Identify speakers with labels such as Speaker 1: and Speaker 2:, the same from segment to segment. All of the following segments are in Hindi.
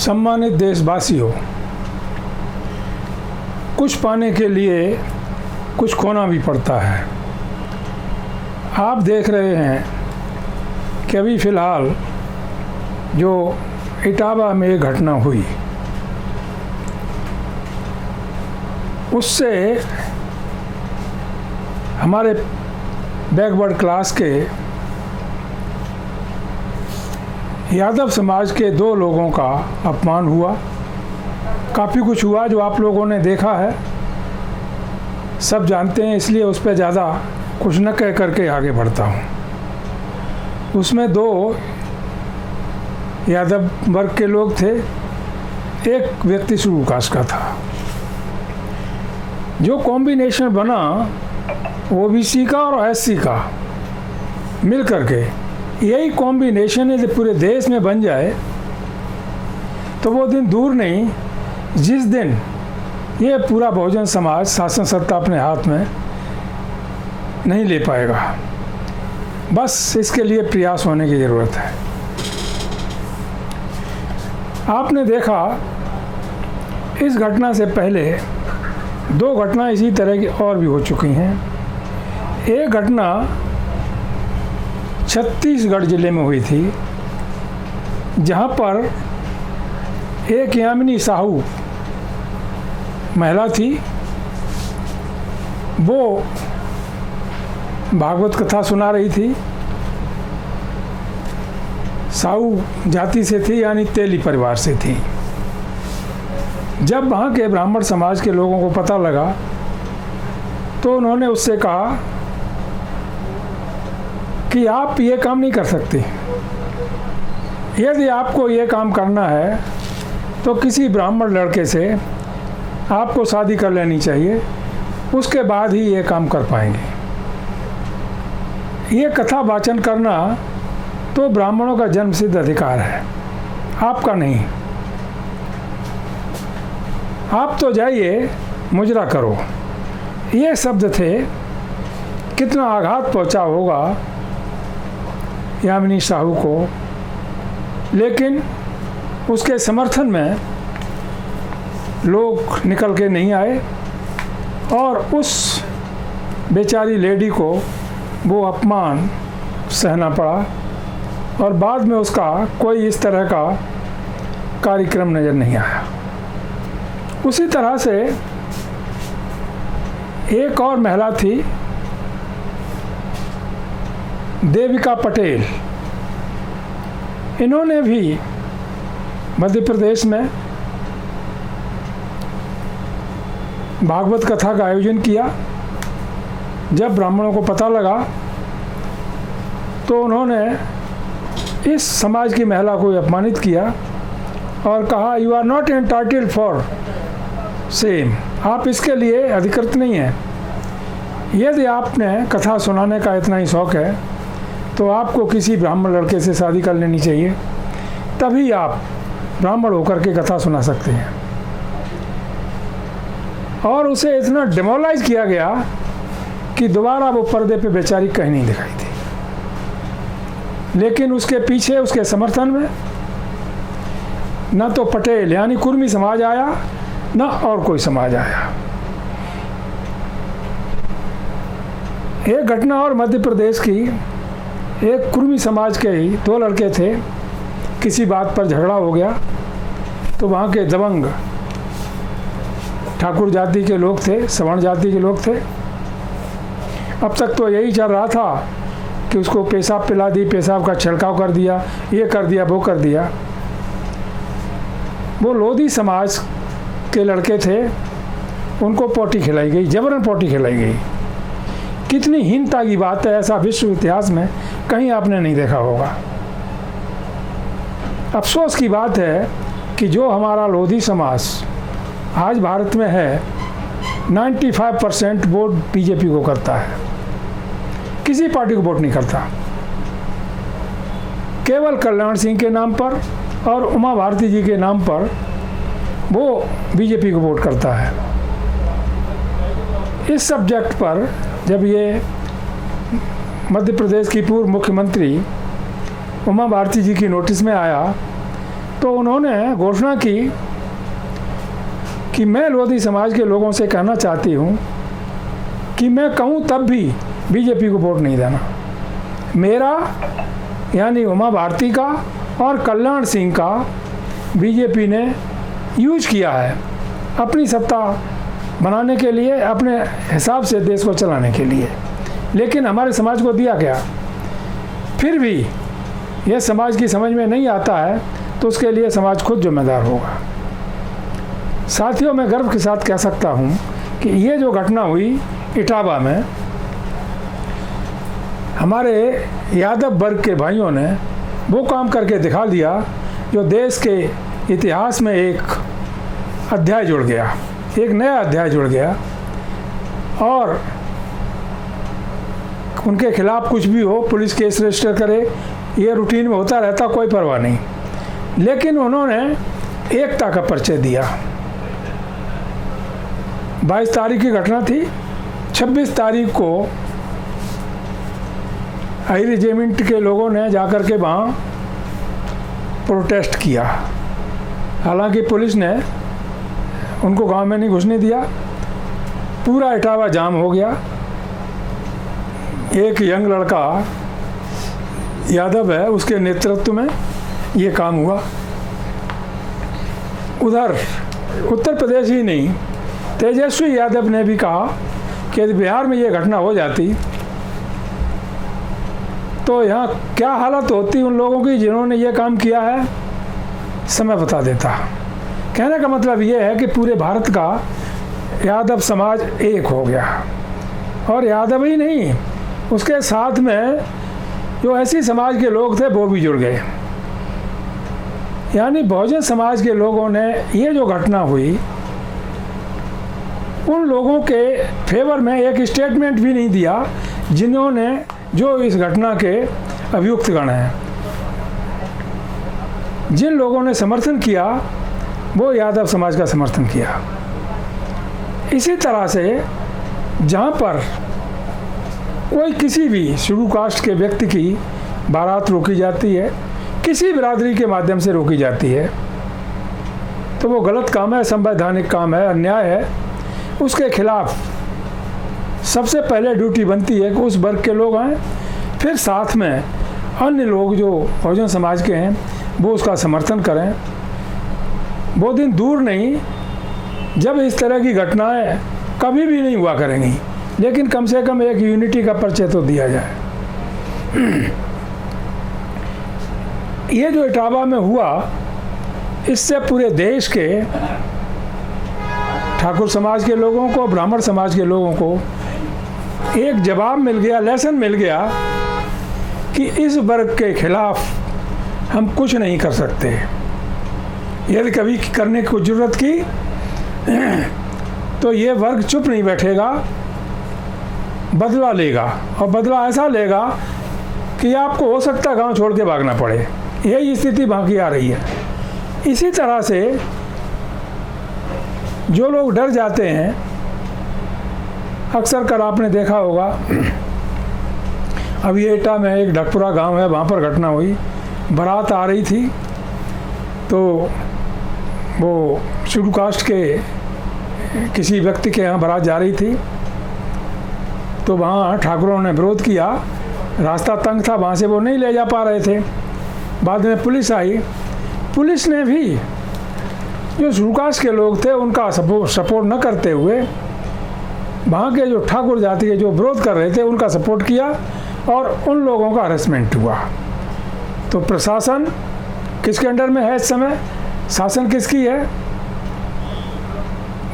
Speaker 1: सम्मानित देशवासियों, कुछ पाने के लिए कुछ खोना भी पड़ता है। आप देख रहे हैं कि अभी फ़िलहाल जो इटावा में एक घटना हुई, उससे हमारे बैकवर्ड क्लास के यादव समाज के 2 लोगों का अपमान हुआ। काफ़ी कुछ हुआ जो आप लोगों ने देखा है, सब जानते हैं, इसलिए उस पर ज़्यादा कुछ न कह करके आगे बढ़ता हूँ। उसमें 2 यादव वर्ग के लोग थे, एक व्यक्ति शुरू कास्ट का था। जो कॉम्बिनेशन बना ओबीसी का और एससी का मिल करके, यही कॉम्बिनेशन यदि पूरे देश में बन जाए तो वो दिन दूर नहीं जिस दिन ये पूरा बहुजन समाज शासन सत्ता अपने हाथ में नहीं ले पाएगा। बस इसके लिए प्रयास होने की ज़रूरत है। आपने देखा इस घटना से पहले 2 घटना इसी तरह की और भी हो चुकी हैं। एक घटना छत्तीसगढ़ ज़िले में हुई थी, जहाँ पर एक यामिनी साहू महिला थी। वो भागवत कथा सुना रही थी। साहू जाति से थी, यानी तेली परिवार से थी। जब वहाँ के ब्राह्मण समाज के लोगों को पता लगा तो उन्होंने उससे कहा कि आप ये काम नहीं कर सकते। यदि आपको ये काम करना है तो किसी ब्राह्मण लड़के से आपको शादी कर लेनी चाहिए, उसके बाद ही ये काम कर पाएंगे। ये कथा वाचन करना तो ब्राह्मणों का जन्मसिद्ध अधिकार है, आपका नहीं। आप तो जाइए मुजरा करो। ये शब्द थे। कितना आघात पहुंचा होगा यामिनी साहू को, लेकिन उसके समर्थन में लोग निकल के नहीं आए और उस बेचारी लेडी को वो अपमान सहना पड़ा और बाद में उसका कोई इस तरह का कार्यक्रम नज़र नहीं आया। उसी तरह से एक और महिला थी, देविका पटेल। इन्होंने भी मध्य प्रदेश में भागवत कथा का आयोजन किया। जब ब्राह्मणों को पता लगा तो उन्होंने इस समाज की महिला को अपमानित किया और कहा, you are not entitled for same, आप इसके लिए अधिकृत नहीं हैं। यदि आपने कथा सुनाने का इतना ही शौक़ है तो आपको किसी ब्राह्मण लड़के से शादी कर लेनी चाहिए, तभी आप ब्राह्मण होकर के कथा सुना सकते हैं। और उसे इतना डिमोलाइज किया गया कि दोबारा वो पर्दे पे बेचारी कहीं नहीं दिखाई दी। लेकिन उसके पीछे, उसके समर्थन में न तो पटेल यानी कुर्मी समाज आया, न और कोई समाज आया। एक घटना और मध्य प्रदेश की, एक कुर्मी समाज के ही 2 लड़के थे, किसी बात पर झगड़ा हो गया तो वहाँ के दबंग ठाकुर जाति के लोग थे, सवर्ण जाति के लोग थे। अब तक तो यही चल रहा था कि उसको पेशाब पिला दी, पेशाब का छिड़काव कर दिया, ये कर दिया, वो कर दिया। वो लोधी समाज के लड़के थे, उनको पोटी खिलाई गई, जबरन पोटी खिलाई गई। कितनी हीनता की बात है, ऐसा विश्व इतिहास में कहीं आपने नहीं देखा होगा। अफसोस की बात है कि जो हमारा लोधी समाज आज भारत में है, 95% वोट बीजेपी को करता है, किसी पार्टी को वोट नहीं करता। केवल कल्याण सिंह के नाम पर और उमा भारती जी के नाम पर वो बीजेपी को वोट करता है। इस सब्जेक्ट पर जब ये मध्य प्रदेश की पूर्व मुख्यमंत्री उमा भारती जी की नोटिस में आया तो उन्होंने घोषणा की कि मैं लोधी समाज के लोगों से कहना चाहती हूँ कि मैं कहूँ तब भी बीजेपी को वोट नहीं देना। मेरा यानी उमा भारती का और कल्याण सिंह का बीजेपी ने यूज किया है अपनी सत्ता बनाने के लिए, अपने हिसाब से देश को चलाने के लिए, लेकिन हमारे समाज को दिया गया। फिर भी यह समाज की समझ में नहीं आता है तो उसके लिए समाज खुद जिम्मेदार होगा। साथियों, मैं गर्व के साथ कह सकता हूँ कि ये जो घटना हुई इटावा में, हमारे यादव वर्ग के भाइयों ने वो काम करके दिखा दिया जो देश के इतिहास में एक अध्याय जुड़ गया, एक नया अध्याय जुड़ गया। और उनके खिलाफ कुछ भी हो, पुलिस केस रजिस्टर करे, ये रूटीन में होता रहता, कोई परवाह नहीं। लेकिन उन्होंने एकता का परिचय दिया। 22 तारीख की घटना थी। 26 तारीख को हाई रेजिमेंट के लोगों ने जाकर के वहाँ प्रोटेस्ट किया। हालांकि पुलिस ने उनको गांव में नहीं घुसने दिया। पूरा इटावा जाम हो गया। एक यंग लड़का यादव है, उसके नेतृत्व में ये काम हुआ। उधर उत्तर प्रदेश ही नहीं, तेजस्वी यादव ने भी कहा कि यदि बिहार में ये घटना हो जाती तो यहाँ क्या हालत होती उन लोगों की जिन्होंने ये काम किया है, समय बता देता। कहने का मतलब ये है कि पूरे भारत का यादव समाज एक हो गया। और यादव ही नहीं, उसके साथ में जो ऐसी समाज के लोग थे वो भी जुड़ गए। यानी बहुजन समाज के लोगों ने ये जो घटना हुई, उन लोगों के फेवर में एक स्टेटमेंट भी नहीं दिया जिन्होंने जो इस घटना के अभियुक्त गण हैं। जिन लोगों ने समर्थन किया वो यादव समाज का समर्थन किया। इसी तरह से जहाँ पर कोई किसी भी शेड्यूल कास्ट के व्यक्ति की बारात रोकी जाती है, किसी बिरादरी के माध्यम से रोकी जाती है, तो वो गलत काम है, असंवैधानिक काम है, अन्याय है। उसके खिलाफ सबसे पहले ड्यूटी बनती है कि उस वर्ग के लोग आएँ, फिर साथ में अन्य लोग जो बहुजन समाज के हैं वो उसका समर्थन करें। वो दिन दूर नहीं जब इस तरह की घटनाएं कभी भी नहीं हुआ करेंगी, लेकिन कम से कम एक यूनिटी का परिचय तो दिया जाए। ये जो इटावा में हुआ, इससे पूरे देश के ठाकुर समाज के लोगों को, ब्राह्मण समाज के लोगों को एक जवाब मिल गया, लेसन मिल गया कि इस वर्ग के खिलाफ हम कुछ नहीं कर सकते। यदि कभी करने की जरूरत की तो ये वर्ग चुप नहीं बैठेगा, बदला लेगा। और बदला ऐसा लेगा कि आपको हो सकता है गांव छोड़ के भागना पड़े। यही स्थिति बाकी आ रही है। इसी तरह से जो लोग डर जाते हैं, अक्सर कर आपने देखा होगा, अभी एटा में एक ढकपुरा गांव है, वहाँ पर घटना हुई। बारात आ रही थी तो वो शेड्यूल कास्ट के किसी व्यक्ति के यहाँ बारात जा रही थी, तो वहाँ ठाकुरों ने विरोध किया। रास्ता तंग था, वहाँ से वो नहीं ले जा पा रहे थे। बाद में पुलिस आई। पुलिस ने भी जो शेड्यूल कास्ट के लोग थे उनका सपोर्ट न करते हुए वहाँ के जो ठाकुर जाति के जो विरोध कर रहे थे उनका सपोर्ट किया और उन लोगों का हरेसमेंट हुआ। तो प्रशासन किसके अंडर में है इस समय? शासन किसकी है?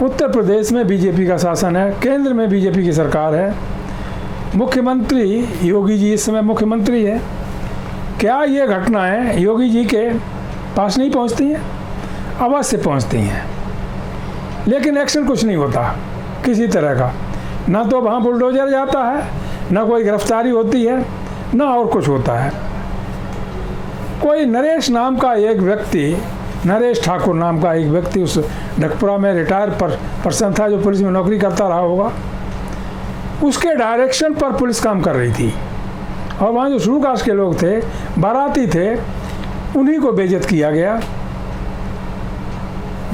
Speaker 1: उत्तर प्रदेश में बीजेपी का शासन है, केंद्र में बीजेपी की सरकार है, मुख्यमंत्री योगी जी इस समय मुख्यमंत्री है। क्या ये घटनाएं योगी जी के पास नहीं पहुंचती हैं? अवश्य पहुंचती हैं, लेकिन एक्शन कुछ नहीं होता किसी तरह का। ना तो वहाँ बुलडोजर जाता है, ना कोई गिरफ्तारी होती है, ना और कुछ होता है। कोई नरेश नाम का एक व्यक्ति, नरेश ठाकुर नाम का एक व्यक्ति उस ढकपुरा में रिटायर पर्सन था जो पुलिस में नौकरी करता रहा होगा, उसके डायरेक्शन पर पुलिस काम कर रही थी। और वहाँ जो शेड्यूल कास्ट के लोग थे, बाराती थे, उन्हीं को बेइज्जत किया गया।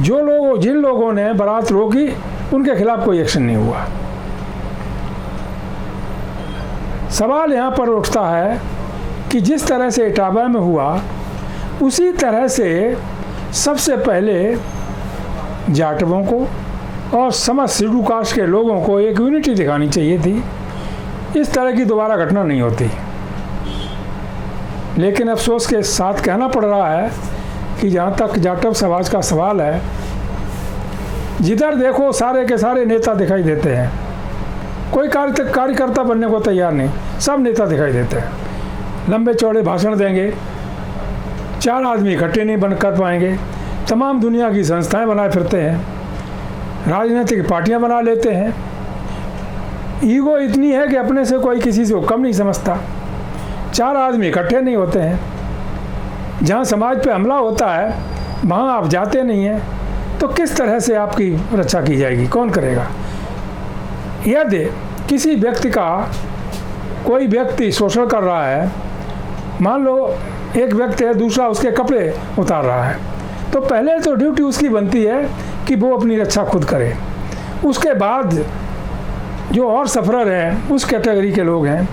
Speaker 1: जिन लोगों ने बारात रोकी उनके खिलाफ कोई एक्शन नहीं हुआ। सवाल यहाँ पर उठता है कि जिस तरह से इटावा में हुआ उसी तरह से सबसे पहले जाटवों को और समस्त शेड्यूल कास्ट के लोगों को एक यूनिटी दिखानी चाहिए थी। इस तरह की दोबारा घटना नहीं होती। लेकिन अफसोस के साथ कहना पड़ रहा है कि जहाँ तक जाटव समाज का सवाल है, जिधर देखो सारे के सारे नेता दिखाई देते हैं। कोई कार्यकर्ता बनने को तैयार नहीं, सब नेता दिखाई देते हैं। लंबे चौड़े भाषण देंगे, 4 आदमी इकट्ठे नहीं बन कर पाएंगे। तमाम दुनिया की संस्थाएं बनाए फिरते हैं, राजनीतिक पार्टियां बना लेते हैं। ईगो इतनी है कि अपने से कोई किसी से कम नहीं समझता। 4 आदमी इकट्ठे नहीं होते हैं। जहाँ समाज पे हमला होता है वहाँ आप जाते नहीं हैं, तो किस तरह से आपकी रक्षा की जाएगी? कौन करेगा? यदि किसी व्यक्ति का कोई व्यक्ति शोषण कर रहा है, मान लो एक व्यक्ति है, दूसरा उसके कपड़े उतार रहा है, तो पहले तो ड्यूटी उसकी बनती है कि वो अपनी रक्षा खुद करे। उसके बाद जो और सफरर हैं, उस कैटेगरी के लोग हैं,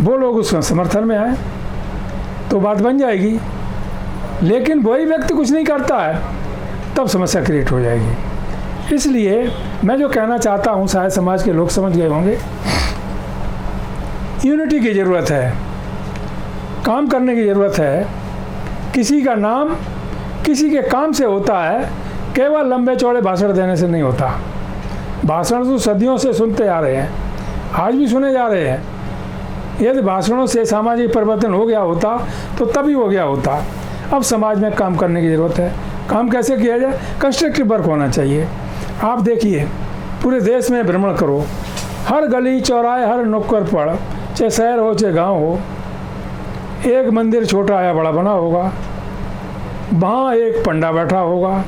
Speaker 1: वो लोग उसमें समर्थन में आए तो बात बन जाएगी। लेकिन वही व्यक्ति कुछ नहीं करता है, तब समस्या क्रिएट हो जाएगी। इसलिए मैं जो कहना चाहता हूँ, शायद समाज के लोग समझ गए होंगे, यूनिटी की ज़रूरत है, काम करने की ज़रूरत है। किसी का नाम किसी के काम से होता है, केवल लंबे चौड़े भाषण देने से नहीं होता। भाषण तो सदियों से सुनते आ रहे हैं, आज भी सुने जा रहे हैं। यदि भाषणों से सामाजिक परिवर्तन हो गया होता तो तभी हो गया होता। अब समाज में काम करने की ज़रूरत है। काम कैसे किया जाए? कंस्ट्रक्टिव वर्क होना चाहिए। आप देखिए, पूरे देश में भ्रमण करो, हर गली चौराहे, हर नुक्कड़ पर, चाहे शहर हो चाहे गांव हो, एक मंदिर छोटा या बड़ा बना होगा, वहाँ एक पंडा बैठा होगा,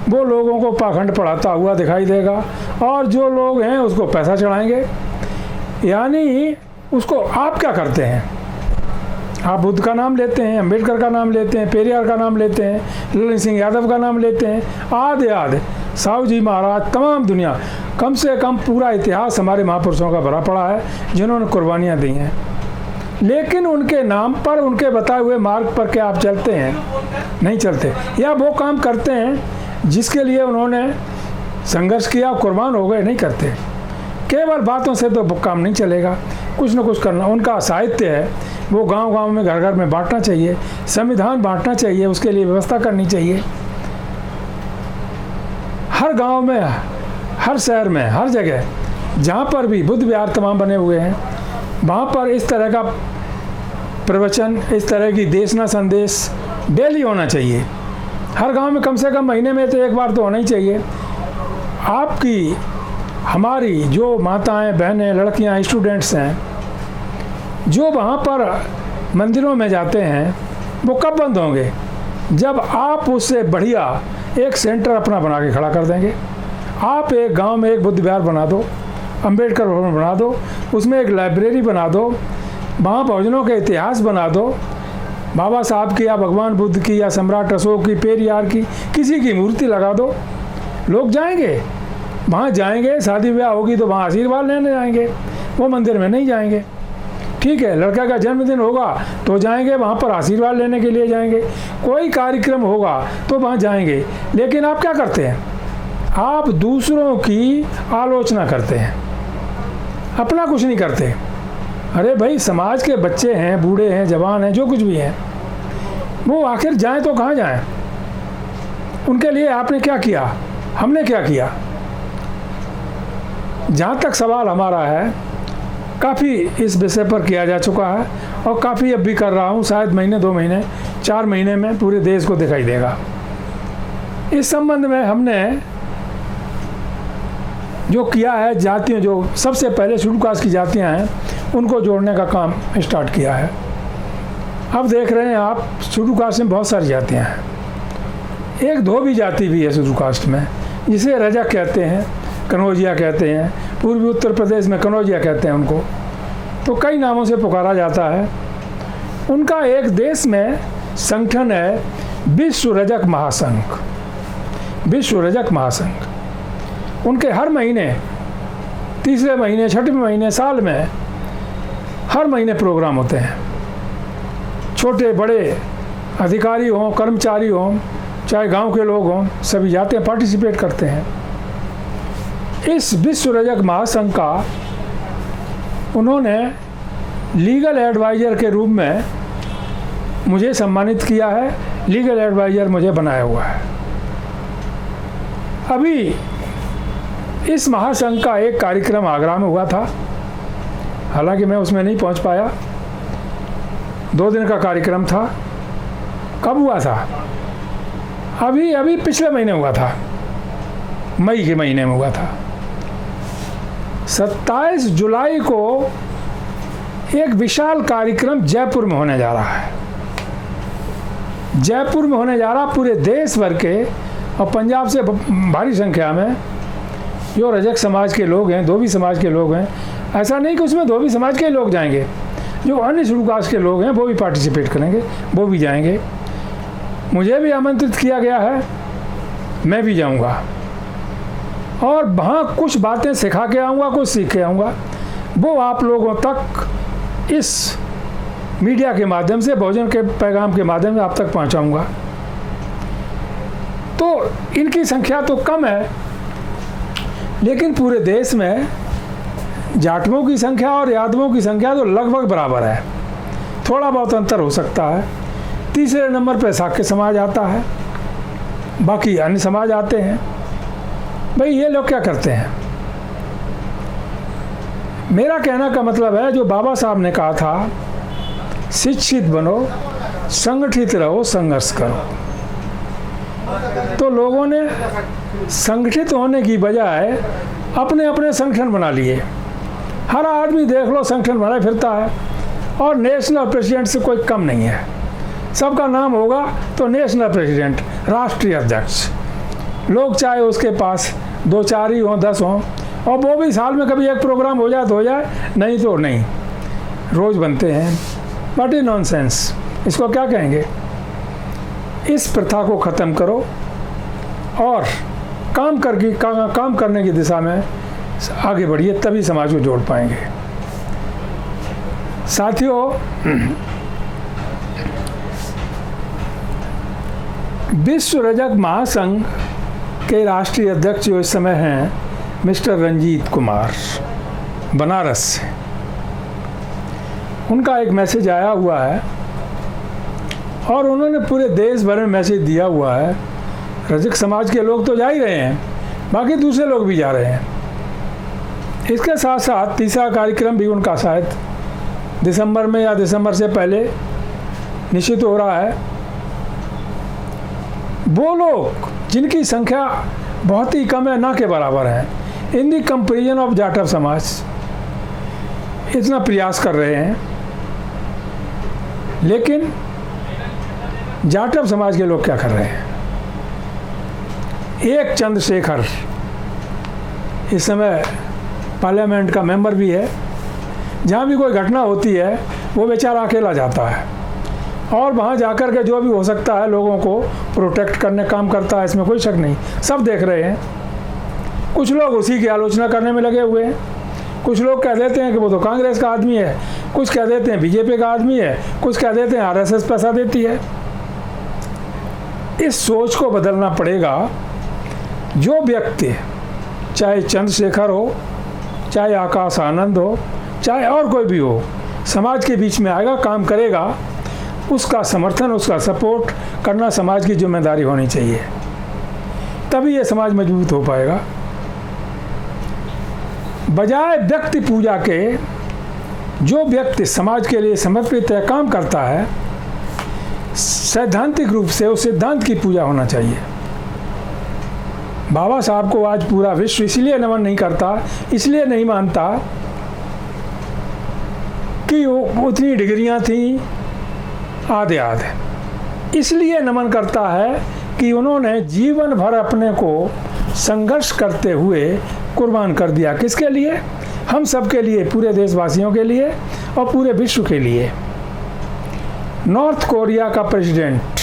Speaker 1: वो लोगों को पाखंड पढ़ाता हुआ दिखाई देगा, और जो लोग हैं उसको पैसा चढ़ाएंगे। यानी उसको आप क्या करते हैं? आप बुद्ध का नाम लेते हैं, अम्बेडकर का नाम लेते हैं, पेरियार का नाम लेते हैं, ललन सिंह यादव का नाम लेते हैं, आदि साहू जी महाराज, तमाम दुनिया, कम से कम पूरा इतिहास हमारे महापुरुषों का भरा पड़ा है जिन्होंने कुर्बानियाँ दी हैं। लेकिन उनके नाम पर, उनके बताए हुए मार्ग पर क्या आप चलते हैं? नहीं चलते। या वो काम करते हैं जिसके लिए उन्होंने संघर्ष किया, कुर्बान हो गए, नहीं करते। केवल बातों से तो काम नहीं चलेगा, कुछ न कुछ करना। उनका साहित्य है, वो गांव-गांव में, घर-घर में बांटना चाहिए, संविधान बांटना चाहिए, उसके लिए व्यवस्था करनी चाहिए। हर गांव में, हर शहर में, हर जगह जहाँ पर भी बुद्ध विहार तमाम बने हुए हैं, वहाँ पर इस तरह का प्रवचन, इस तरह की देशना संदेश डेली होना चाहिए। हर गांव में कम से कम महीने में तो एक बार तो होना ही चाहिए। आपकी, हमारी जो माताएं, बहनें, लड़कियां, स्टूडेंट्स हैं, जो वहाँ पर मंदिरों में जाते हैं, वो कब बंद होंगे? जब आप उससे बढ़िया एक सेंटर अपना बना के खड़ा कर देंगे। आप एक गांव में एक बुद्ध विहार बना दो, अम्बेडकर भवन बना दो, उसमें एक लाइब्रेरी बना दो, वहाँ भोजनों के इतिहास बना दो, बाबा साहब की या भगवान बुद्ध की या सम्राट अशोक की, पेरियार की, किसी की मूर्ति लगा दो। लोग जाएंगे, वहाँ जाएंगे, शादी ब्याह होगी तो वहाँ आशीर्वाद लेने जाएंगे, वो मंदिर में नहीं जाएंगे। ठीक है, लड़का का जन्मदिन होगा तो जाएंगे, वहाँ पर आशीर्वाद लेने के लिए जाएंगे। कोई कार्यक्रम होगा तो वहाँ जाएंगे। लेकिन आप क्या करते हैं? आप दूसरों की आलोचना करते हैं, अपना कुछ नहीं करते। अरे भाई, समाज के बच्चे हैं, बूढ़े हैं, जवान हैं, जो कुछ भी हैं, वो आखिर जाएं तो कहाँ जाएं? उनके लिए आपने क्या किया? हमने क्या किया? जहाँ तक सवाल हमारा है, काफ़ी इस विषय पर किया जा चुका है और काफ़ी अब भी कर रहा हूँ। शायद महीने, 2 महीने, 4 महीने में पूरे देश को दिखाई देगा। इस संबंध में हमने जो किया है, जातियों, जो सबसे पहले शेड्यूल कास्ट की जातियाँ हैं, उनको जोड़ने का काम स्टार्ट किया है। अब देख रहे हैं आप, शेड्यूल कास्ट में बहुत सारी जातियाँ हैं। एक धोबी जाति भी है शेड्यूल कास्ट में, जिसे रजक कहते हैं, कनौजिया कहते हैं, पूर्वी उत्तर प्रदेश में कनौजिया कहते हैं उनको। तो कई नामों से पुकारा जाता है। उनका एक देश में संगठन है, विश्व रजक महासंघ। विश्व रजक महासंघ, उनके हर महीने, तीसरे महीने, छठवें महीने, साल में हर महीने प्रोग्राम होते हैं। छोटे बड़े अधिकारी हों, कर्मचारी हों, चाहे गांव के लोग हों, सभी जाते हैं, पार्टिसिपेट करते हैं। इस विश्व रजक महासंघ का उन्होंने लीगल एडवाइज़र के रूप में मुझे सम्मानित किया है, लीगल एडवाइज़र मुझे बनाया हुआ है। अभी इस महासंघ का एक कार्यक्रम आगरा में हुआ था, हालांकि मैं उसमें नहीं पहुंच पाया। 2 दिन का कार्यक्रम था। कब हुआ था? अभी पिछले महीने हुआ था, मई के महीने में हुआ था। 27 जुलाई को एक विशाल कार्यक्रम जयपुर में होने जा रहा है। जयपुर में होने जा रहा, पूरे देश भर के और पंजाब से भारी संख्या में जो रजक समाज के लोग हैं, धोबी समाज के लोग हैं। ऐसा नहीं कि उसमें धोबी समाज के लोग जाएंगे, जो अन्य शेड्यूल कास्ट के लोग हैं वो भी पार्टिसिपेट करेंगे, वो भी जाएंगे। मुझे भी आमंत्रित किया गया है, मैं भी जाऊंगा और वहाँ कुछ बातें सिखा के आऊँगा, कुछ सीख के आऊँगा। वो आप लोगों तक इस मीडिया के माध्यम से, भोजन के पैगाम के माध्यम से आप तक पहुँचाऊँगा। तो इनकी संख्या तो कम है, लेकिन पूरे देश में जाटवों की संख्या और यादवों की संख्या तो लगभग बराबर है, थोड़ा बहुत अंतर हो सकता है। तीसरे नंबर पर शाक्य समाज आता है, बाकी अन्य समाज आते हैं। भाई ये लोग क्या करते हैं? मेरा कहना का मतलब है, जो बाबा साहब ने कहा था, शिक्षित बनो, संगठित रहो, संघर्ष करो। तो लोगों ने संगठित होने की बजाय अपने अपने संगठन बना लिए। हर आदमी देख लो संगठन बनाए फिरता है, और नेशनल प्रेसिडेंट से कोई कम नहीं है। सबका नाम होगा तो नेशनल प्रेसिडेंट, राष्ट्रीय अध्यक्ष। लोग चाहे उसके पास 2-4 ही हों, 10 हों, और वो भी साल में कभी एक प्रोग्राम हो जाए तो हो जाए, नहीं तो नहीं। रोज़ बनते हैं। बट ये नॉनसेंस, इसको क्या कहेंगे? इस प्रथा को ख़त्म करो और काम करने की दिशा में आगे बढ़िए, तभी समाज को जोड़ पाएंगे। साथियों, विश्व रजक महासंघ के राष्ट्रीय अध्यक्ष जो इस समय हैं मिस्टर रंजीत कुमार, बनारस से, उनका एक मैसेज आया हुआ है और उन्होंने पूरे देश भर में मैसेज दिया हुआ है। रजक समाज के लोग तो जा ही रहे हैं, बाकी दूसरे लोग भी जा रहे हैं। इसके साथ साथ तीसरा कार्यक्रम भी उनका शायद दिसंबर में या दिसंबर से पहले निश्चित हो रहा है। वो लोग जिनकी संख्या बहुत ही कम है, ना के बराबर है, इन दी कंपेरिजन ऑफ जाटव समाज, इतना प्रयास कर रहे हैं। लेकिन जाटव समाज के लोग क्या कर रहे हैं? एक चंद्रशेखर इस समय पार्लियामेंट का मेंबर भी है। जहाँ भी कोई घटना होती है वो बेचारा अकेला जाता है और वहाँ जाकर के जो भी हो सकता है लोगों को प्रोटेक्ट करने काम करता है, इसमें कोई शक नहीं। सब देख रहे हैं। कुछ लोग उसी की आलोचना करने में लगे हुए हैं। कुछ लोग कह देते हैं कि वो तो कांग्रेस का आदमी है, कुछ कह देते हैं बीजेपी का आदमी है, कुछ कह देते हैं आरएसएस पैसा देती है। इस सोच को बदलना पड़ेगा। जो व्यक्ति, चाहे चंद्रशेखर हो, चाहे आकाश आनंद हो, चाहे और कोई भी हो, समाज के बीच में आएगा, काम करेगा, उसका समर्थन, उसका सपोर्ट करना समाज की जिम्मेदारी होनी चाहिए। तभी ये समाज मजबूत हो पाएगा। बजाय व्यक्ति पूजा के, जो व्यक्ति समाज के लिए समर्पित है, काम करता है, सैद्धांतिक रूप से उस सिद्धांत की पूजा होना चाहिए। बाबा साहब को आज पूरा विश्व इसलिए नमन नहीं करता, इसलिए नहीं मानता कि उतनी डिग्रियां थीं, आधे इसलिए नमन करता है कि उन्होंने जीवन भर अपने को संघर्ष करते हुए कुर्बान कर दिया। किसके लिए? हम सब के लिए, पूरे देशवासियों के लिए और पूरे विश्व के लिए। नॉर्थ कोरिया का प्रेसिडेंट,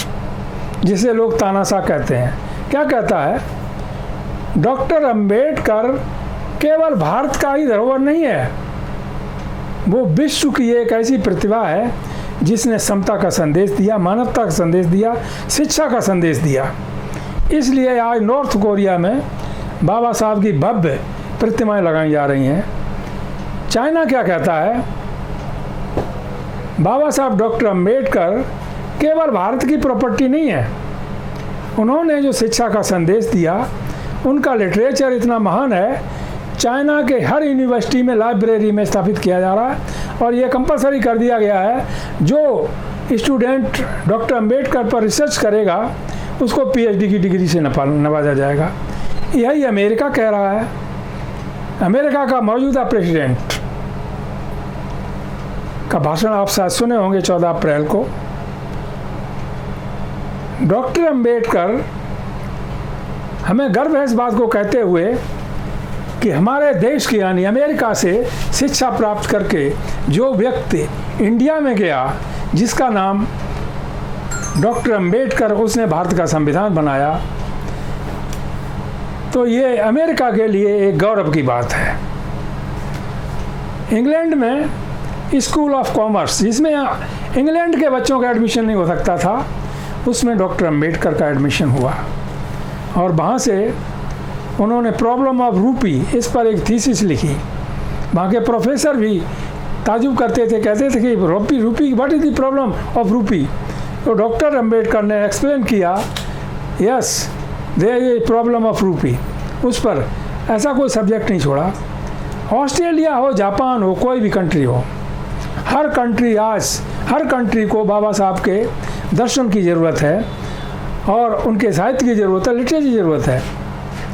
Speaker 1: जिसे लोग तानाशाह कहते हैं, क्या कहता है, डॉक्टर अंबेडकर केवल भारत का ही धरोहर नहीं है, वो विश्व की एक ऐसी प्रतिभा है जिसने समता का संदेश दिया, मानवता का संदेश दिया, शिक्षा का संदेश दिया। इसलिए आज नॉर्थ कोरिया में बाबा साहब की भव्य प्रतिमाएं लगाई जा रही हैं। चाइना क्या कहता है, बाबा साहब डॉक्टर अंबेडकर केवल भारत की प्रॉपर्टी नहीं है, उन्होंने जो शिक्षा का संदेश दिया, उनका लिटरेचर इतना महान है, चाइना के हर यूनिवर्सिटी में लाइब्रेरी में स्थापित किया जा रहा है और ये कंपलसरी कर दिया गया है, जो स्टूडेंट डॉक्टर अंबेडकर पर रिसर्च करेगा उसको पीएचडी की डिग्री से नवाजा जाएगा। यही अमेरिका कह रहा है। अमेरिका का मौजूदा प्रेसिडेंट का भाषण आप शायद सुने होंगे 14 अप्रैल को। डॉक्टर अंबेडकर हमें गर्व है इस बात को कहते हुए कि हमारे देश की यानी अमेरिका से शिक्षा प्राप्त करके जो व्यक्ति इंडिया में गया, जिसका नाम डॉक्टर अंबेडकर, उसने भारत का संविधान बनाया, तो ये अमेरिका के लिए एक गौरव की बात है। इंग्लैंड में स्कूल ऑफ कॉमर्स, जिसमें इंग्लैंड के बच्चों का एडमिशन नहीं हो सकता था, उसमें डॉक्टर अंबेडकर का एडमिशन हुआ और वहाँ से उन्होंने प्रॉब्लम ऑफ रूपी इस पर एक थीसिस लिखी। वहाँ के प्रोफेसर भी ताजुब करते थे, कहते थे कि rupee what is the problem of rupee. तो डॉक्टर अंबेडकर ने एक्सप्लेन किया, yes there is a problem of rupee. उस पर ऐसा कोई सब्जेक्ट नहीं छोड़ा। ऑस्ट्रेलिया हो, जापान हो, कोई भी कंट्री हो, हर कंट्री को बाबा साहब के दर्शन की ज़रूरत है और उनके साहित्य की ज़रूरत है, लिटरेचर की ज़रूरत है।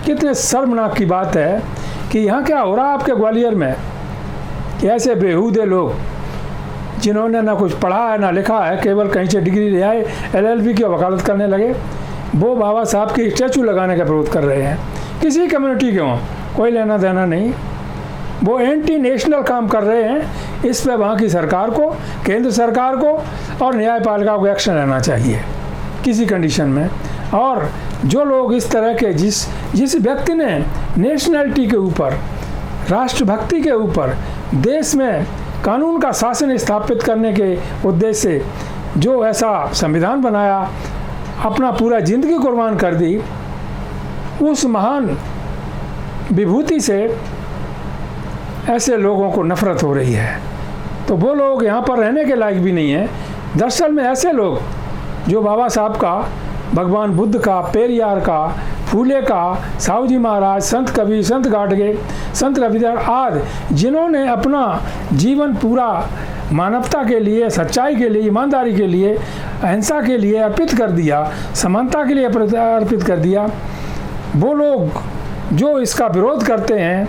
Speaker 1: कितने शर्मनाक की बात है कि यहाँ क्या हो रहा है आपके ग्वालियर में कि ऐसे बेहूदे लोग जिन्होंने ना कुछ पढ़ा है ना लिखा है, केवल कहीं से डिग्री ले आए, LLB की वकालत करने लगे, वो बाबा साहब की स्टैचू लगाने का विरोध कर रहे हैं। किसी कम्युनिटी के हों, कोई लेना देना नहीं, वो एंटी नेशनल काम कर रहे हैं। इस पर वहाँ की सरकार को, केंद्र सरकार को और न्यायपालिका को एक्शन लेना चाहिए किसी कंडीशन में। और जो लोग इस तरह के जिस व्यक्ति ने नेशनलिटी के ऊपर, राष्ट्रभक्ति के ऊपर, देश में कानून का शासन स्थापित करने के उद्देश्य से जो ऐसा संविधान बनाया, अपना पूरा जिंदगी कुर्बान कर दी, उस महान विभूति से ऐसे लोगों को नफरत हो रही है। तो वो लोग यहाँ पर रहने के लायक भी नहीं हैं। दरअसल में ऐसे लोग जो बाबा साहब का, भगवान बुद्ध का, पेरियार का, फूले का, साहूजी महाराज, संत कबीर, संत गाडगे, संत रविदास आदि, जिन्होंने अपना जीवन पूरा मानवता के लिए, सच्चाई के लिए, ईमानदारी के लिए, अहिंसा के लिए अर्पित कर दिया, समानता के लिए अर्पित कर दिया, वो लोग जो इसका विरोध करते हैं,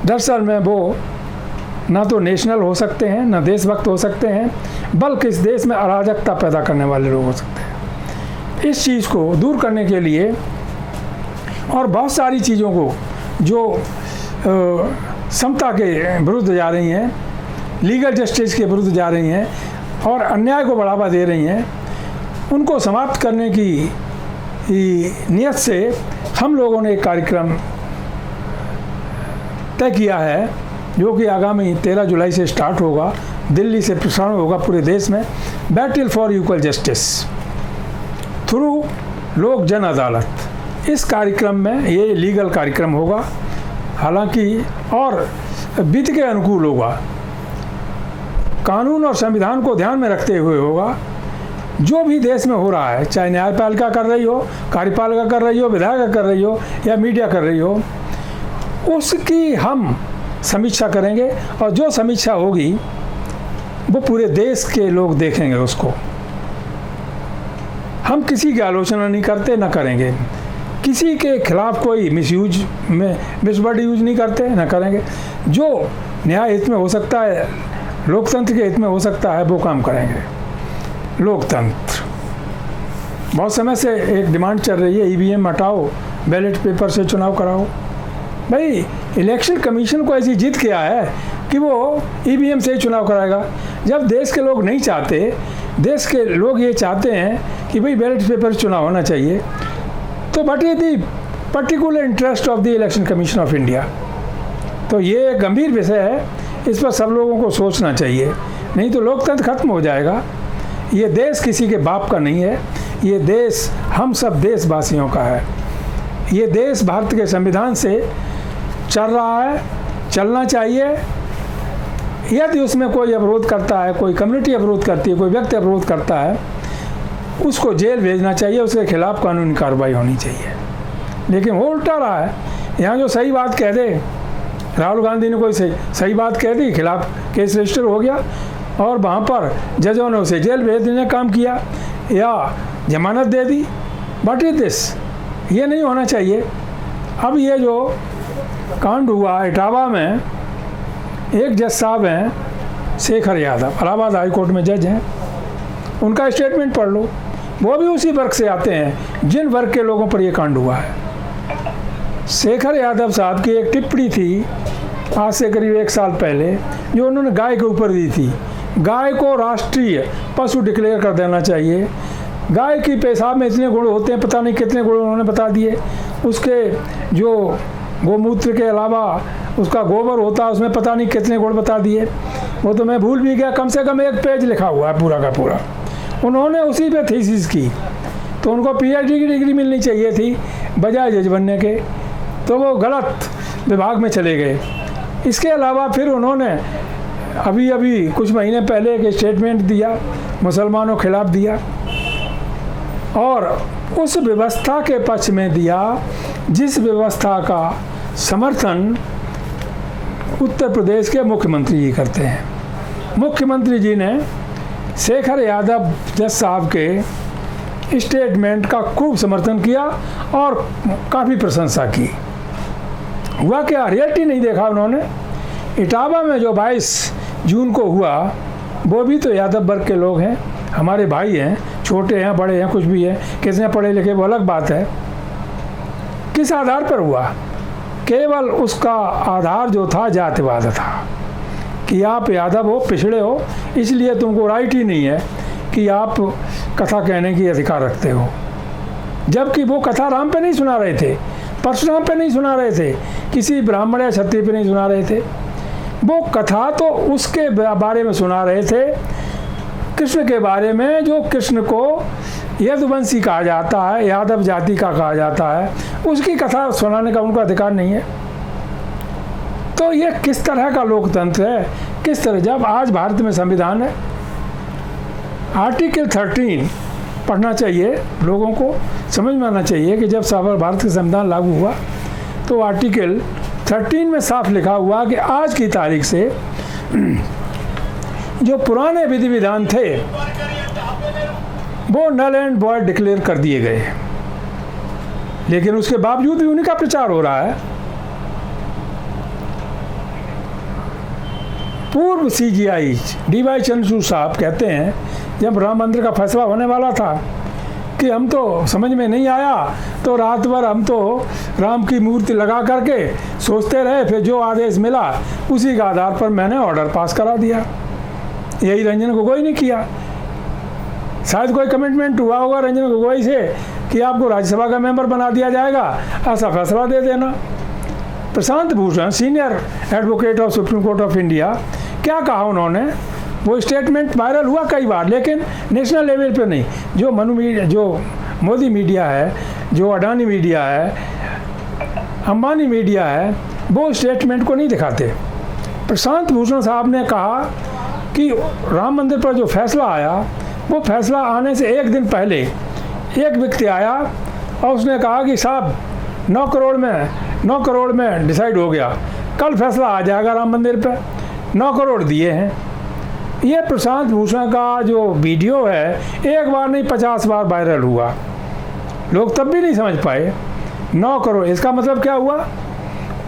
Speaker 1: दरअसल में वो ना तो नेशनल हो सकते हैं, ना देशभक्त हो सकते हैं, बल्कि इस देश में अराजकता पैदा करने वाले लोग हो सकते हैं। इस चीज़ को दूर करने के लिए और बहुत सारी चीज़ों को जो समता के विरुद्ध जा रही हैं, लीगल जस्टिस के विरुद्ध जा रही हैं और अन्याय को बढ़ावा दे रही हैं, उनको समाप्त करने की नियत से हम लोगों ने एक कार्यक्रम तय किया है, जो कि आगामी 13 जुलाई से स्टार्ट होगा, दिल्ली से प्रसारण होगा पूरे देश में। Battle for equal justice through लोक जन अदालत। इस कार्यक्रम में ये लीगल कार्यक्रम होगा, हालांकि और विधि के अनुकूल होगा, कानून और संविधान को ध्यान में रखते हुए होगा। जो भी देश में हो रहा है, चाहे न्यायपालिका कर रही हो, कार्यपालिका कर रही हो, विधायिका कर रही हो या मीडिया कर रही हो, उसकी हम समीक्षा करेंगे और जो समीक्षा होगी वो पूरे देश के लोग देखेंगे उसको। हम किसी की आलोचना नहीं करते, ना करेंगे, किसी के खिलाफ कोई मिसवर्ड यूज नहीं करते, ना करेंगे। जो न्याय हित में हो सकता है, लोकतंत्र के हित में हो सकता है, वो काम करेंगे। लोकतंत्र बहुत समय से एक डिमांड चल रही है, EVM हटाओ, बैलेट पेपर से चुनाव कराओ। भाई इलेक्शन कमीशन को ऐसी जिद किया है कि वो EVM से ही चुनाव कराएगा। जब देश के लोग नहीं चाहते, देश के लोग ये चाहते हैं कि भाई बैलेट पेपर से चुनाव होना चाहिए, तो बट ये the particular interest of the election commission of India. तो ये एक गंभीर विषय है, इस पर सब लोगों को सोचना चाहिए, नहीं तो लोकतंत्र खत्म हो जाएगा। ये देश किसी के बाप का नहीं है, ये देश हम सब देशवासियों का है। ये देश भारत के संविधान से चल रहा है, चलना चाहिए। यदि उसमें कोई अवरोध करता है, कोई कम्युनिटी अवरोध करती है, कोई व्यक्ति अवरोध करता है, उसको जेल भेजना चाहिए, उसके खिलाफ कानूनी कार्रवाई होनी चाहिए। लेकिन वो उल्टा रहा है, यहाँ जो सही बात कह दे, राहुल गांधी ने कोई सही बात कह दी, खिलाफ केस रजिस्टर हो गया और वहाँ पर जजों ने उसे जेल भेज देने का काम किया या जमानत दे दी। What is this? ये नहीं होना चाहिए। अब ये जो कांड हुआ इटावा में, एक जज साहब हैं शेखर यादव, इलाहाबाद हाई कोर्ट में जज हैं, उनका स्टेटमेंट पढ़ लो। वो भी उसी वर्ग से आते हैं जिन वर्ग के लोगों पर ये कांड हुआ है। शेखर यादव साहब की एक टिप्पणी थी आज से करीब 1 साल पहले, जो उन्होंने गाय के ऊपर दी थी। गाय को राष्ट्रीय पशु डिक्लेयर कर देना चाहिए। गाय की पेशाब में इतने गुण होते हैं, पता नहीं कितने गुण उन्होंने बता दिए। उसके जो गोमूत्र के अलावा उसका गोबर होता है, उसमें पता नहीं कितने गुण बता दिए। वो तो मैं भूल भी गया, कम से कम 1 पेज लिखा हुआ है पूरा का पूरा। उन्होंने उसी पे थीसिस की, तो उनको पीएचडी की डिग्री मिलनी चाहिए थी बजाय जज बनने के, तो वो गलत विभाग में चले गए। इसके अलावा फिर उन्होंने अभी कुछ महीने पहले एक स्टेटमेंट दिया, मुसलमानों के खिलाफ दिया, और उस व्यवस्था के पक्ष में दिया जिस व्यवस्था का समर्थन उत्तर प्रदेश के मुख्यमंत्री जी करते हैं। मुख्यमंत्री जी ने शेखर यादव जज साहब के स्टेटमेंट का खूब समर्थन किया और काफ़ी प्रशंसा की। हुआ क्या, रियलिटी नहीं देखा उन्होंने। इटावा में जो 22 जून को हुआ, वो भी तो यादव वर्ग के लोग हैं, हमारे भाई हैं, छोटे हैं बड़े हैं कुछ भी है, कितने पढ़े लिखे वो अलग बात है। किस आधार पर हुआ? केवल उसका आधार जो था जातिवाद था कि आप यादव हो, पिछड़े हो, इसलिए तुमको राइट ही नहीं है कि आप कथा कहने की अधिकार रखते हो। जबकि वो कथा राम पे नहीं सुना रहे थे, परशुराम पे नहीं सुना रहे थे, किसी ब्राह्मण या क्षत्रिय पे नहीं सुना रहे थे। वो कथा तो उसके बारे में सुना रहे थे, कृष्ण के बारे में, जो कृष्ण को यदुवंशी कहा जाता है, यादव जाति का कहा जाता है, उसकी कथा सुनाने का उनको अधिकार नहीं है। तो ये किस तरह का लोकतंत्र है? किस तरह, जब आज भारत में संविधान है, आर्टिकल 13 पढ़ना चाहिए लोगों को, समझ में आना चाहिए कि जब भारत का संविधान लागू हुआ तो आर्टिकल 13 में साफ लिखा हुआ कि आज की तारीख से जो पुराने विधि विधान थे वो नल एंड वॉइड डिक्लेयर कर दिए गए। लेकिन उसके बावजूद भी उन्हीं का प्रचार हो रहा है। पूर्व CGI DY चंद्रचूड़ साहब कहते हैं, जब राम मंदिर का फैसला होने वाला था कि हम तो समझ में नहीं आया, तो रात भर हम तो राम की मूर्ति लगा करके सोचते रहे, फिर जो आदेश मिला उसी के आधार पर मैंने ऑर्डर पास करा दिया। यही रंजन गोगोई ने किया। शायद कोई कमिटमेंट हुआ होगा रंजन गोगोई से कि आपको राज्यसभा का मेंबर बना दिया जाएगा, ऐसा फैसला दे देना। Prashant Bhushan, senior advocate of supreme court of India, क्या कहा उन्होंने? वो स्टेटमेंट वायरल हुआ कई बार, लेकिन नेशनल लेवल पे नहीं। जो मोदी मीडिया है, जो अडानी मीडिया है, अंबानी मीडिया है, वो स्टेटमेंट को नहीं दिखाते। प्रशांत भूषण साहब ने कहा कि राम मंदिर पर जो फैसला आया, वो फैसला आने से 1 दिन पहले एक व्यक्ति आया और उसने कहा कि साहब 9 करोड़ में डिसाइड हो गया, कल फैसला आ जाएगा राम मंदिर पे। 9 करोड़ दिए हैं। ये प्रशांत भूषण का जो वीडियो है, एक बार नहीं 50 बार वायरल हुआ, लोग तब भी नहीं समझ पाए। 9 करोड़, इसका मतलब क्या हुआ?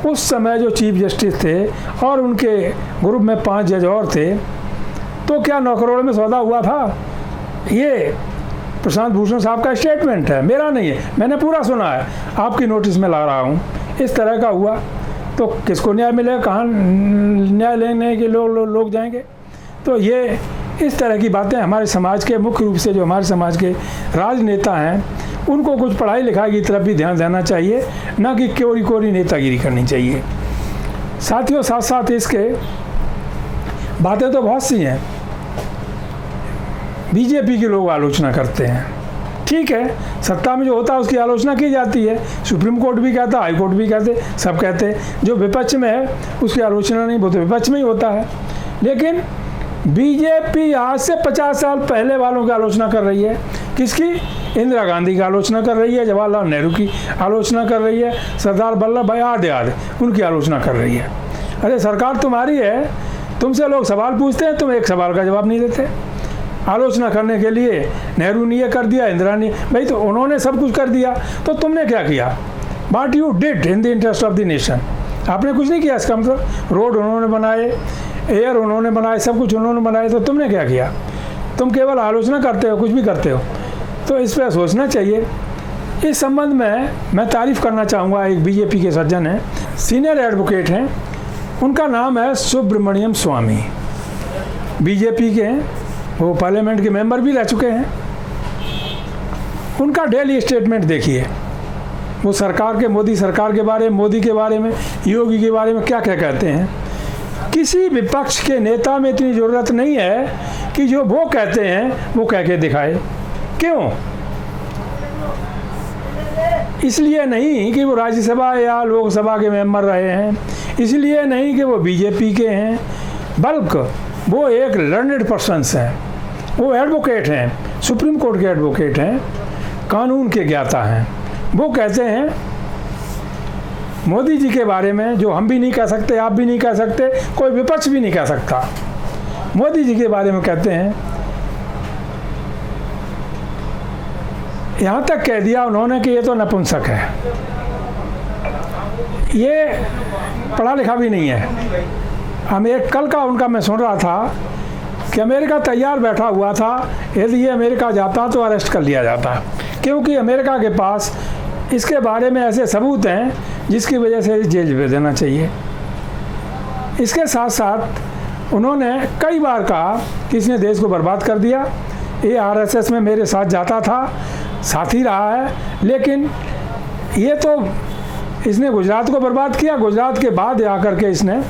Speaker 1: उस समय जो चीफ जस्टिस थे और उनके ग्रुप में 5 जज और थे, तो क्या 9 करोड़ में सौदा हुआ था? ये प्रशांत भूषण साहब का स्टेटमेंट है, मेरा नहीं है, मैंने पूरा सुना है, आपकी नोटिस में ला रहा हूँ। इस तरह का हुआ तो किसको न्याय मिलेगा? कहाँ न्याय लेने के लोग जाएंगे? तो ये इस तरह की बातें हमारे समाज के, मुख्य रूप से जो हमारे समाज के राजनेता हैं, उनको कुछ पढ़ाई लिखाई की तरफ भी ध्यान देना चाहिए, ना कि कोरी कोरी नेतागिरी करनी चाहिए। साथियों, साथ साथ इसके बातें तो बहुत सी हैं। बीजेपी के लोग आलोचना करते हैं, ठीक है, सत्ता में जो होता है उसकी आलोचना की जाती है, सुप्रीम कोर्ट भी कहता है, हाई कोर्ट भी कहते, सब कहते हैं। जो विपक्ष में है उसकी आलोचना नहीं, वो तो विपक्ष में ही होता है। लेकिन बीजेपी आज से 50 साल पहले वालों की आलोचना कर रही है। किसकी? इंदिरा गांधी की आलोचना कर रही है, जवाहरलाल नेहरू की आलोचना कर रही है, सरदार वल्लभ भाई आदि उनकी आलोचना कर रही है। अरे सरकार तुम्हारी है, तुमसे लोग सवाल पूछते हैं, तुम एक सवाल का जवाब नहीं देते। आलोचना करने के लिए नेहरू ने ये कर दिया, इंदिरा ने, भाई तो उन्होंने सब कुछ कर दिया, तो तुमने क्या किया? What you did in the interest of the nation? आपने कुछ नहीं किया। इसका मतलब रोड उन्होंने बनाए, एयर उन्होंने बनाए, सब कुछ उन्होंने बनाए, तो तुमने क्या किया? तुम केवल आलोचना करते हो, कुछ भी करते हो। तो इस पर सोचना चाहिए। इस संबंध में मैं तारीफ़ करना चाहूँगा, एक बीजेपी के सज्जन हैं, सीनियर एडवोकेट हैं, उनका नाम है सुब्रमण्यम स्वामी, बीजेपी के हैं, वो पार्लियामेंट के मेंबर भी रह चुके हैं। उनका डेली स्टेटमेंट देखिए, वो सरकार के, मोदी सरकार के बारे में, मोदी के बारे में, योगी के बारे में क्या क्या कहते हैं। किसी विपक्ष के नेता में इतनी ज़रूरत नहीं है कि जो वो कहते हैं वो कह के दिखाए। क्यों? इसलिए नहीं कि वो राज्यसभा या लोकसभा के मेंबर रहे हैं, इसलिए नहीं कि वो बीजेपी के हैं, बल्कि वो एक लर्नेड पर्सन्स हैं, वो एडवोकेट हैं, सुप्रीम कोर्ट के एडवोकेट हैं, कानून के ज्ञाता हैं। वो कहते हैं मोदी जी के बारे में जो हम भी नहीं कह सकते, आप भी नहीं कह सकते, कोई विपक्ष भी नहीं कह सकता। मोदी जी के बारे में कहते हैं, यहाँ तक कह दिया उन्होंने कि ये तो नपुंसक है, ये पढ़ा लिखा भी नहीं है। कल का उनका मैं सुन रहा था कि अमेरिका तैयार बैठा हुआ था, यदि ये अमेरिका जाता तो अरेस्ट कर लिया जाता, क्योंकि अमेरिका के पास इसके बारे में ऐसे सबूत हैं जिसकी वजह से जेल भेज देना चाहिए। इसके साथ साथ उन्होंने कई बार कहा कि इसने देश को बर्बाद कर दिया, ये आरएसएस में मेरे साथ जाता था, साथी रहा है, लेकिन ये तो इसने गुजरात को बर्बाद किया, गुजरात के बाद आकर के इसने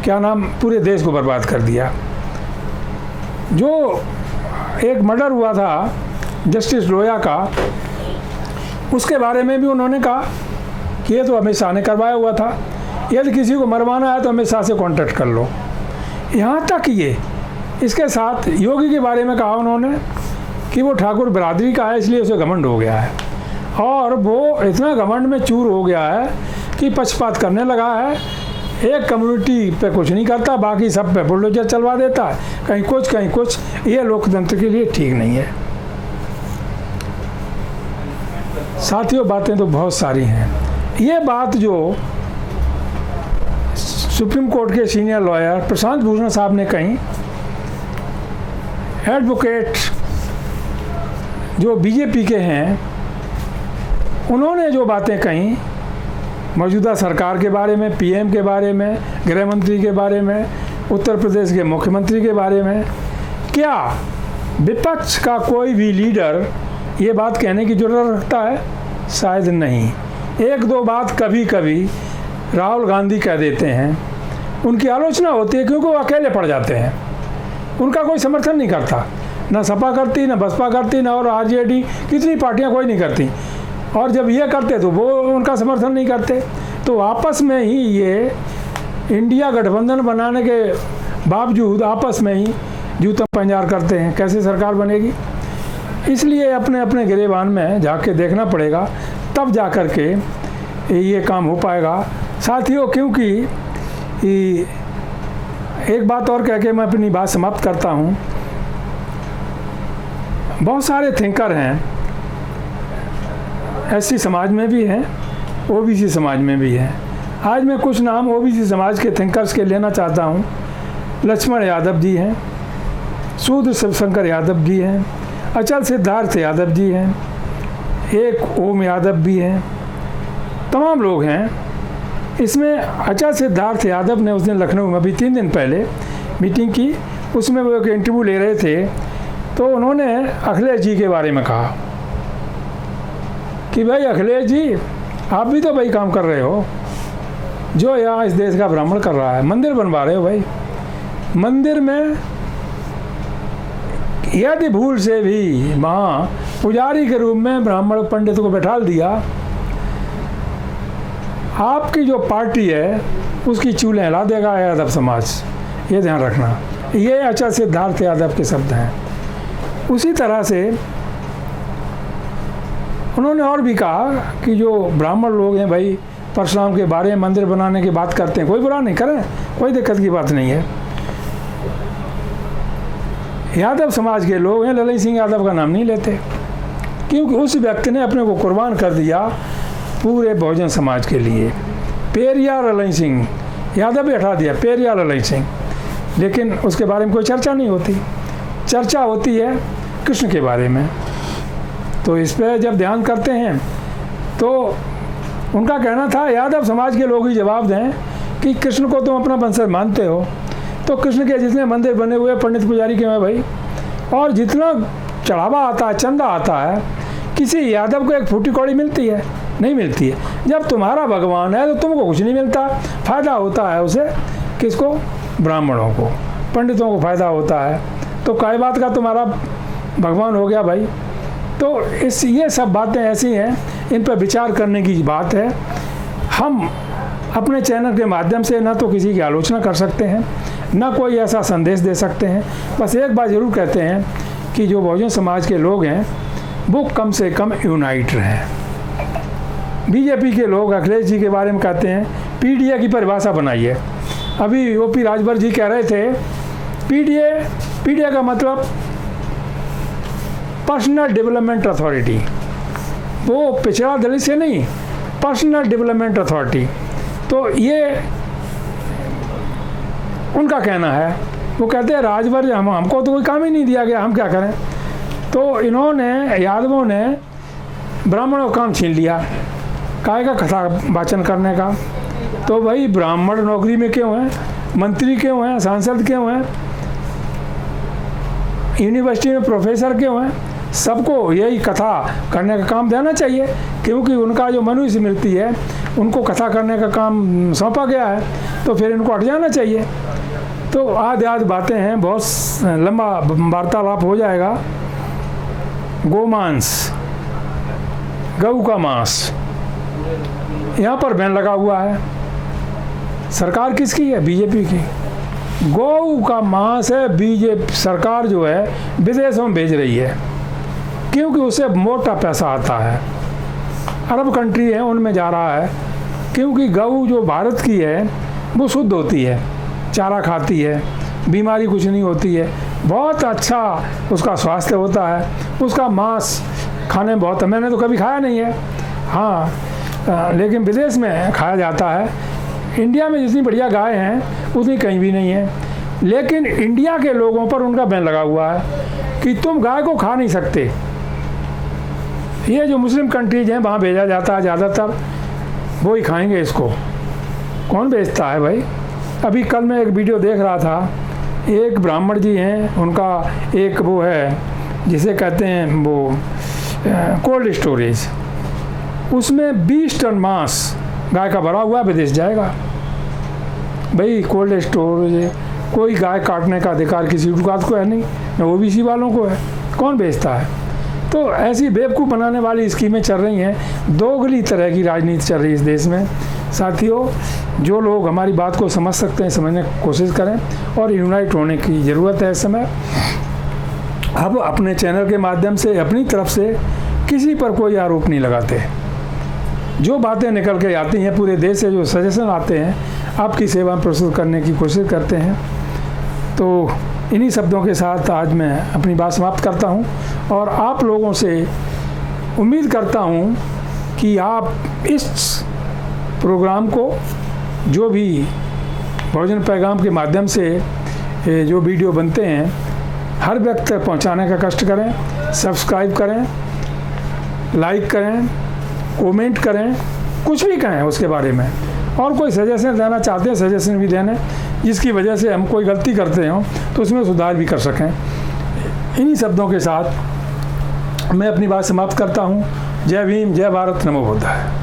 Speaker 1: क्या नाम पूरे देश को बर्बाद कर दिया। जो एक मर्डर हुआ था जस्टिस लोया का, उसके बारे में भी उन्होंने कहा कि ये तो अमित शाह ने करवाया हुआ था, यदि किसी को मरवाना है तो अमित शाह से कॉन्टेक्ट कर लो। यहाँ तक ये इसके साथ योगी के बारे में कहा उन्होंने कि वो ठाकुर बिरादरी का है, इसलिए उसे घमंड हो गया है, और वो इतना घमंड में चूर हो गया है कि पक्षपात करने लगा है। एक कम्युनिटी पे कुछ नहीं करता, बाकी सब पे बुलडोजर चलवा देता है, कहीं कुछ कहीं कुछ। ये लोकतंत्र के लिए ठीक नहीं है। साथियों, बातें तो बहुत सारी हैं। ये बात जो सुप्रीम कोर्ट के सीनियर लॉयर प्रशांत भूषण साहब ने कही, एडवोकेट जो बीजेपी के हैं, उन्होंने जो बातें कही मौजूदा सरकार के बारे में, पीएम के बारे में, गृह मंत्री के बारे में, उत्तर प्रदेश के मुख्यमंत्री के बारे में, क्या विपक्ष का कोई भी लीडर ये बात कहने की जरूरत रखता है? शायद नहीं। एक दो बात कभी कभी राहुल गांधी कह देते हैं, उनकी आलोचना होती है क्योंकि वो अकेले पड़ जाते हैं, उनका कोई समर्थन नहीं करता, ना सपा करती, ना बसपा करती, ना और आरजेडी, कितनी पार्टियां कोई नहीं करती, और जब ये करते तो वो उनका समर्थन नहीं करते। तो आपस में ही ये इंडिया गठबंधन बनाने के बावजूद आपस में ही जूता पंजार करते हैं, कैसे सरकार बनेगी। इसलिए अपने अपने गिरेबान में जाके देखना पड़ेगा, तब जा कर के ये काम हो पाएगा। साथियों, क्योंकि एक बात और कह के मैं अपनी बात समाप्त करता हूँ। बहुत सारे थिंकर हैं, एससी समाज में भी हैं, ओबीसी समाज में भी हैं। आज मैं कुछ नाम ओबीसी समाज के थिंकर्स के लेना चाहता हूँ। लक्ष्मण यादव जी हैं, शूद्र शिवशंकर यादव जी हैं, अचल सिद्धार्थ यादव जी हैं, एक ओम यादव भी हैं, तमाम लोग हैं। इसमें अचल सिद्धार्थ यादव ने उस दिन लखनऊ में अभी 3 दिन पहले मीटिंग की, उसमें वो एक इंटरव्यू ले रहे थे, तो उन्होंने अखिलेश जी के बारे में कहा कि भाई अखिलेश जी आप भी तो भाई काम कर रहे हो, जो यहाँ इस देश का भ्रमण कर रहा है, मंदिर बनवा रहे हो भाई, मंदिर में यदि भूल से भी वहाँ पुजारी के रूप में ब्राह्मण पंडित को बैठा दिया, आपकी जो पार्टी है उसकी चूल्हे हिला देगा यादव समाज, ये ध्यान रखना। ये आचार्य सिद्धार्थ यादव के शब्द हैं। उसी तरह से उन्होंने और भी कहा कि जो ब्राह्मण लोग हैं भाई परशुराम के बारे में मंदिर बनाने की बात करते हैं, कोई बुरा नहीं करें, कोई दिक्कत की बात नहीं है। यादव समाज के लोग हैं, ललन सिंह यादव का नाम नहीं लेते, क्योंकि उस व्यक्ति ने अपने को कुर्बान कर दिया पूरे बहुजन समाज के लिए। पेरियार ललन सिंह यादव भी हटा दिया, पेरियार ललन सिंह, लेकिन उसके बारे में कोई चर्चा नहीं होती। चर्चा होती है कृष्ण के बारे में। तो इस पर जब ध्यान करते हैं तो उनका कहना था यादव समाज के लोग ही जवाब दें कि कृष्ण को तुम अपना वंशज मानते हो, तो कृष्ण के जितने मंदिर बने हुए पंडित पुजारी के हैं भाई, और जितना चढ़ावा आता है, चंदा आता है, किसी यादव को एक फूटी कौड़ी मिलती है? नहीं मिलती है। जब तुम्हारा भगवान है तो तुमको कुछ नहीं मिलता, फ़ायदा होता है उसे किसको? ब्राह्मणों को, पंडितों को फ़ायदा होता है। तो काय बात का तुम्हारा भगवान हो गया भाई। तो ये सब बातें ऐसी हैं, इन पर विचार करने की बात है। हम अपने चैनल के माध्यम से ना तो किसी की आलोचना कर सकते हैं, ना कोई ऐसा संदेश दे सकते हैं। बस एक बात ज़रूर कहते हैं कि जो बहुजन समाज के लोग हैं वो कम से कम यूनाइट रहें। बीजेपी के लोग अखिलेश जी के बारे में कहते हैं पीडीए की परिभाषा बनाइए। अभी ओपी राजभर जी कह रहे थे पीडीए का मतलब पर्सनल डेवलपमेंट अथॉरिटी, वो पिछड़ा दलित से नहीं, पर्सनल डेवलपमेंट अथॉरिटी। तो ये उनका कहना है। वो कहते हैं राजभर हमको तो कोई काम ही नहीं दिया गया, हम क्या करें। तो इन्होंने यादवों ने ब्राह्मणों का काम छीन लिया, काय का कथा वाचन करने का। तो भाई ब्राह्मण नौकरी में क्यों हैं, मंत्री क्यों हैं, सांसद क्यों हैं, यूनिवर्सिटी में प्रोफेसर क्यों हैं? सबको यही कथा करने का काम देना चाहिए, क्योंकि उनका जो मनुष्य मिलती है उनको कथा करने का काम सौंपा गया है, तो फिर इनको हट जाना चाहिए। तो आदि बातें हैं, बहुत लंबा वार्तालाप हो जाएगा। गोमांस, गऊ का मांस, यहाँ पर बैन लगा हुआ है। सरकार किसकी है? बीजेपी की। गौ का मांस है, बीजेपी सरकार जो है विदेशों में भेज रही है, क्योंकि उससे मोटा पैसा आता है। अरब कंट्री है उनमें जा रहा है, क्योंकि गऊ जो भारत की है वो शुद्ध होती है, चारा खाती है, बीमारी कुछ नहीं होती है, बहुत अच्छा उसका स्वास्थ्य होता है, उसका मांस खाने में बहुत, मैंने तो कभी खाया नहीं है, हाँ, लेकिन विदेश में खाया जाता है। इंडिया में जितनी बढ़िया गाय हैं उतनी कहीं भी नहीं है, लेकिन इंडिया के लोगों पर उनका बैन लगा हुआ है कि तुम गाय को खा नहीं सकते। ये जो मुस्लिम कंट्रीज हैं वहाँ भेजा जाता है ज़्यादातर, वो ही खाएंगे इसको। कौन बेचता है भाई? अभी कल मैं एक वीडियो देख रहा था, एक ब्राह्मण जी हैं, उनका एक वो है जिसे कहते हैं वो कोल्ड स्टोरेज, उसमें 20 टन मांस गाय का भरा हुआ विदेश जाएगा। भाई कोल्ड स्टोरेज, कोई गाय काटने का अधिकार किसी दुकान को है नहीं, न ओबीसी वालों को है, कौन बेचता है? तो ऐसी बेवकूफ़ बनाने वाली स्कीमें चल रही हैं, दोगली तरह की राजनीति चल रही है इस देश में। साथियों, जो लोग हमारी बात को समझ सकते हैं समझने की कोशिश करें, और यूनाइट होने की ज़रूरत है इस समय। अब अपने चैनल के माध्यम से अपनी तरफ से किसी पर कोई आरोप नहीं लगाते। जो बातें निकल के आती हैं पूरे देश से, जो सजेशन आते हैं, आपकी सेवा में प्रस्तुत करने की कोशिश करते हैं। तो इन्हीं शब्दों के साथ आज मैं अपनी बात समाप्त करता हूं, और आप लोगों से उम्मीद करता हूं कि आप इस प्रोग्राम को, जो भी बहुजन पैगाम के माध्यम से जो वीडियो बनते हैं, हर व्यक्ति तक पहुंचाने का कष्ट करें। सब्सक्राइब करें, लाइक करें, कमेंट करें, कुछ भी कहें उसके बारे में, और कोई सजेशन देना चाहते हैं सजेशन भी देने, जिसकी वजह से हम कोई गलती करते हों तो उसमें सुधार भी कर सकें। इन्हीं शब्दों के साथ मैं अपनी बात समाप्त करता हूं, जय भीम, जय भारत, नमो बुद्धाय।